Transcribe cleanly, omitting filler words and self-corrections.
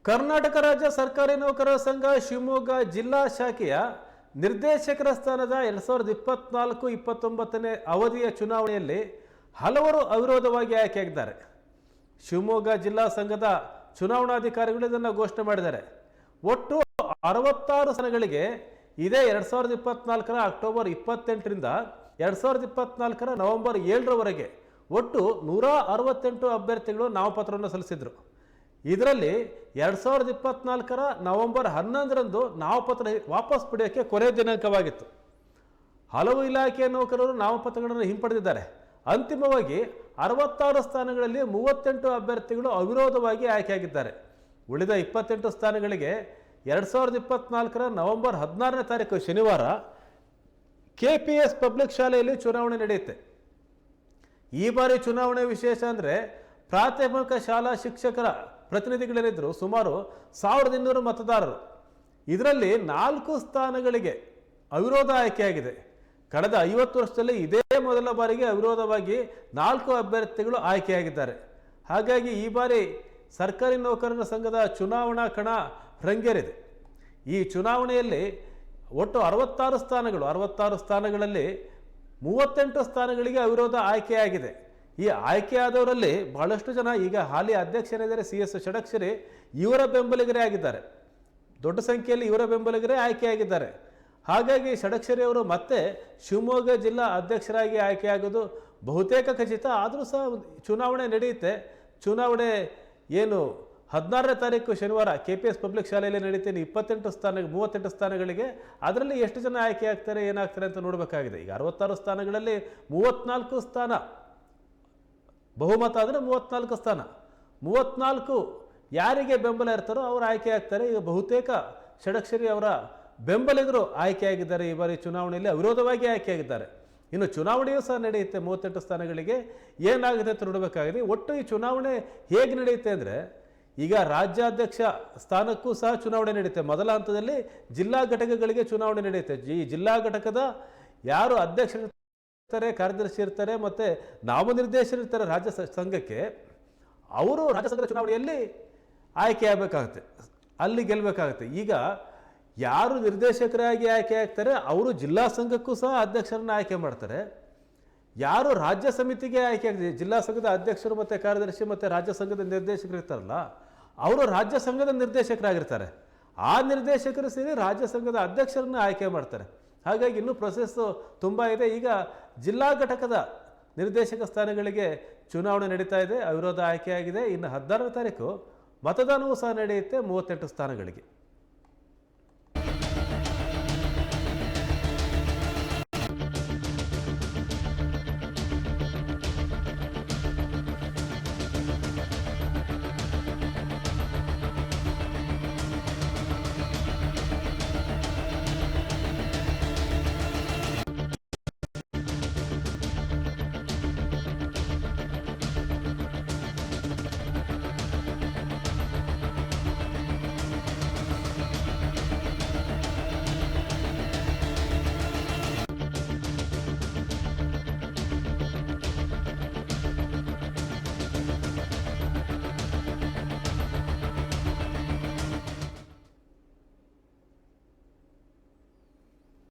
ಕರ್ನಾಟಕ ರಾಜ್ಯ ಸರ್ಕಾರಿ ನೌಕರರ ಸಂಘ ಶಿವಮೊಗ್ಗ ಜಿಲ್ಲಾ ಶಾಖೆಯ ನಿರ್ದೇಶಕರ ಸ್ಥಾನದ 2024-29ನೇ ಅವಧಿಯ ಚುನಾವಣೆಯಲ್ಲಿ ಹಲವರು ಅವಿರೋಧವಾಗಿ ಆಯ್ಕೆಯಾಗಿದ್ದಾರೆ. ಶಿವಮೊಗ್ಗ ಜಿಲ್ಲಾ ಸಂಘದ ಚುನಾವಣಾಧಿಕಾರಿಗಳು ಇದನ್ನು ಘೋಷಣೆ ಮಾಡಿದ್ದಾರೆ. ಒಟ್ಟು 66 ಸ್ಥಾನಗಳಿಗೆ ಇದೇ 2024ರ ಅಕ್ಟೋಬರ್ 28ರಿಂದ 2024ರ ನವೆಂಬರ್ 7ರವರೆಗೆ ಒಟ್ಟು 168 ಅಭ್ಯರ್ಥಿಗಳು ನಾಮಪತ್ರವನ್ನು ಸಲ್ಲಿಸಿದರು. ಇದರಲ್ಲಿ 2024ರ ನವೆಂಬರ್ 11ರಂದು ನಾಮಪತ್ರ ವಾಪಸ್ ಪಡೆಯೋಕ್ಕೆ ಕೊನೆಯ ದಿನಾಂಕವಾಗಿತ್ತು. ಹಲವು ಇಲಾಖೆಯ ನೌಕರರು ನಾಮಪತ್ರಗಳನ್ನು ಹಿಂಪಡೆದಿದ್ದಾರೆ. ಅಂತಿಮವಾಗಿ 66 ಸ್ಥಾನಗಳಲ್ಲಿ 38 ಅಭ್ಯರ್ಥಿಗಳು ಅವಿರೋಧವಾಗಿ ಆಯ್ಕೆಯಾಗಿದ್ದಾರೆ. ಉಳಿದ 28 ಸ್ಥಾನಗಳಿಗೆ 2024ರ ನವೆಂಬರ್ 16ನೇ ತಾರೀಕು ಶನಿವಾರ KPS ಪಬ್ಲಿಕ್ ಶಾಲೆಯಲ್ಲಿ ಚುನಾವಣೆ ನಡೆಯುತ್ತೆ. ಈ ಬಾರಿ ಚುನಾವಣೆ ವಿಶೇಷ ಅಂದರೆ ಪ್ರಾಥಮಿಕ ಶಾಲಾ ಶಿಕ್ಷಕರ ಪ್ರತಿನಿಧಿಗಳೇನಿದ್ರು ಸುಮಾರು 1200 ಮತದಾರರು. ಇದರಲ್ಲಿ 4 ಸ್ಥಾನಗಳಿಗೆ ಅವಿರೋಧ ಆಯ್ಕೆಯಾಗಿದೆ. ಕಳೆದ 50 ವರ್ಷದಲ್ಲಿ ಇದೇ ಮೊದಲ ಬಾರಿಗೆ ಅವಿರೋಧವಾಗಿ 4 ಅಭ್ಯರ್ಥಿಗಳು ಆಯ್ಕೆಯಾಗಿದ್ದಾರೆ. ಹಾಗಾಗಿ ಈ ಬಾರಿ ಸರ್ಕಾರಿ ನೌಕರರ ಸಂಘದ ಚುನಾವಣಾ ಕಣ ರಂಗೇರಿದೆ. ಈ ಚುನಾವಣೆಯಲ್ಲಿ ಒಟ್ಟು 66 ಸ್ಥಾನಗಳಲ್ಲಿ 38 ಸ್ಥಾನಗಳಿಗೆ ಅವಿರೋಧ ಆಯ್ಕೆಯಾಗಿದೆ. ಈ ಆಯ್ಕೆಯಾದವರಲ್ಲಿ ಬಹಳಷ್ಟು ಜನ ಈಗ ಹಾಲಿ ಅಧ್ಯಕ್ಷರಿದ್ದಾರೆ CS ಷಡಕ್ಷರಿ, ಇವರ ಬೆಂಬಲಿಗರೇ ಆಗಿದ್ದಾರೆ. ದೊಡ್ಡ ಸಂಖ್ಯೆಯಲ್ಲಿ ಇವರ ಬೆಂಬಲಿಗರೇ ಆಯ್ಕೆಯಾಗಿದ್ದಾರೆ. ಹಾಗಾಗಿ ಷಡಕ್ಷರಿ ಅವರು ಮತ್ತೆ ಶಿವಮೊಗ್ಗ ಜಿಲ್ಲಾ ಅಧ್ಯಕ್ಷರಾಗಿ ಆಯ್ಕೆಯಾಗೋದು ಬಹುತೇಕ ಖಚಿತ. ಆದರೂ ಸಹ ಚುನಾವಣೆ ನಡೆಯುತ್ತೆ. ಚುನಾವಣೆ ಏನು 16ನೇ ತಾರೀಕು ಶನಿವಾರ KPS ಪಬ್ಲಿಕ್ ಶಾಲೆಯಲ್ಲಿ ನಡೆಯುತ್ತೆ. 38 ಸ್ಥಾನಗಳಿಗೆ ಅದರಲ್ಲಿ ಎಷ್ಟು ಜನ ಆಯ್ಕೆ ಆಗ್ತಾರೆ ಏನಾಗ್ತಾರೆ ಅಂತ ನೋಡಬೇಕಾಗಿದೆ. ಈಗ 66 ಸ್ಥಾನಗಳಲ್ಲಿ 34 ಸ್ಥಾನ ಬಹುಮತ ಆದರೆ 34 ಸ್ಥಾನ, 34 ಯಾರಿಗೆ ಬೆಂಬಲ ಇರ್ತಾರೋ ಅವರು ಆಯ್ಕೆ ಆಗ್ತಾರೆ. ಈಗ ಬಹುತೇಕ ಷಡಕ್ಷರಿ ಅವರ ಬೆಂಬಲಿಗರು ಆಯ್ಕೆಯಾಗಿದ್ದಾರೆ. ಈ ಬಾರಿ ಚುನಾವಣೆಯಲ್ಲಿ ಅವಿರೋಧವಾಗಿ ಆಯ್ಕೆಯಾಗಿದ್ದಾರೆ. ಇನ್ನು ಚುನಾವಣೆಯೂ ಸಹ ನಡೆಯುತ್ತೆ. 38 ಸ್ಥಾನಗಳಿಗೆ ಏನಾಗುತ್ತೆ ಅಂತ ನೋಡಬೇಕಾಗಿದೆ. ಒಟ್ಟು ಈ ಚುನಾವಣೆ ಹೇಗೆ ನಡೆಯುತ್ತೆ ಅಂದರೆ, ಈಗ ರಾಜ್ಯಾಧ್ಯಕ್ಷ ಸ್ಥಾನಕ್ಕೂ ಸಹ ಚುನಾವಣೆ ನಡೆಯುತ್ತೆ. ಮೊದಲ ಹಂತದಲ್ಲಿ ಜಿಲ್ಲಾ ಘಟಕಗಳಿಗೆ ಚುನಾವಣೆ ನಡೆಯುತ್ತೆ. ಈ ಜಿಲ್ಲಾ ಘಟಕದ ಯಾರು ಅಧ್ಯಕ್ಷ ಕಾರ್ಯದರ್ಶಿ ಇರ್ತಾರೆ ಮತ್ತು ನಾಮನಿರ್ದೇಶನರಿರ್ತಾರೆ ರಾಜ್ಯ ಸಂಘಕ್ಕೆ, ಅವರು ರಾಜ್ಯ ಸಂಘದ ಚುನಾವಣೆಯಲ್ಲಿ ಆಯ್ಕೆ ಆಗಬೇಕಾಗುತ್ತೆ, ಅಲ್ಲಿ ಗೆಲ್ಲಬೇಕಾಗುತ್ತೆ. ಈಗ ಯಾರು ನಿರ್ದೇಶಕರಾಗಿ ಆಯ್ಕೆ ಆಗ್ತಾರೆ ಅವರು ಜಿಲ್ಲಾ ಸಂಘಕ್ಕೂ ಸಹ ಅಧ್ಯಕ್ಷರನ್ನ ಆಯ್ಕೆ ಮಾಡ್ತಾರೆ. ಯಾರು ರಾಜ್ಯ ಸಮಿತಿಗೆ ಆಯ್ಕೆ ಆಗ್ತದೆ, ಜಿಲ್ಲಾ ಸಂಘದ ಅಧ್ಯಕ್ಷರು ಮತ್ತು ಕಾರ್ಯದರ್ಶಿ ಮತ್ತು ರಾಜ್ಯ ಸಂಘದ ನಿರ್ದೇಶಕರು ಇರ್ತಾರಲ್ಲ, ಅವರು ರಾಜ್ಯ ಸಂಘದ ನಿರ್ದೇಶಕರಾಗಿರ್ತಾರೆ. ಆ ನಿರ್ದೇಶಕರು ಸೇರಿ ರಾಜ್ಯ ಸಂಘದ ಅಧ್ಯಕ್ಷರನ್ನ ಆಯ್ಕೆ ಮಾಡ್ತಾರೆ. ಹಾಗಾಗಿ ಇನ್ನೂ ಪ್ರೊಸೆಸ್ಸು ತುಂಬ ಇದೆ. ಈಗ ಜಿಲ್ಲಾ ಘಟಕದ ನಿರ್ದೇಶಕ ಸ್ಥಾನಗಳಿಗೆ ಚುನಾವಣೆ ನಡೀತಾ ಇದೆ. ಅವಿರೋಧ ಆಯ್ಕೆಯಾಗಿದೆ. ಇನ್ನು 16ನೇ ತಾರೀಕು ಮತದಾನವೂ ಸಹ ನಡೆಯುತ್ತೆ 38 ಸ್ಥಾನಗಳಿಗೆ.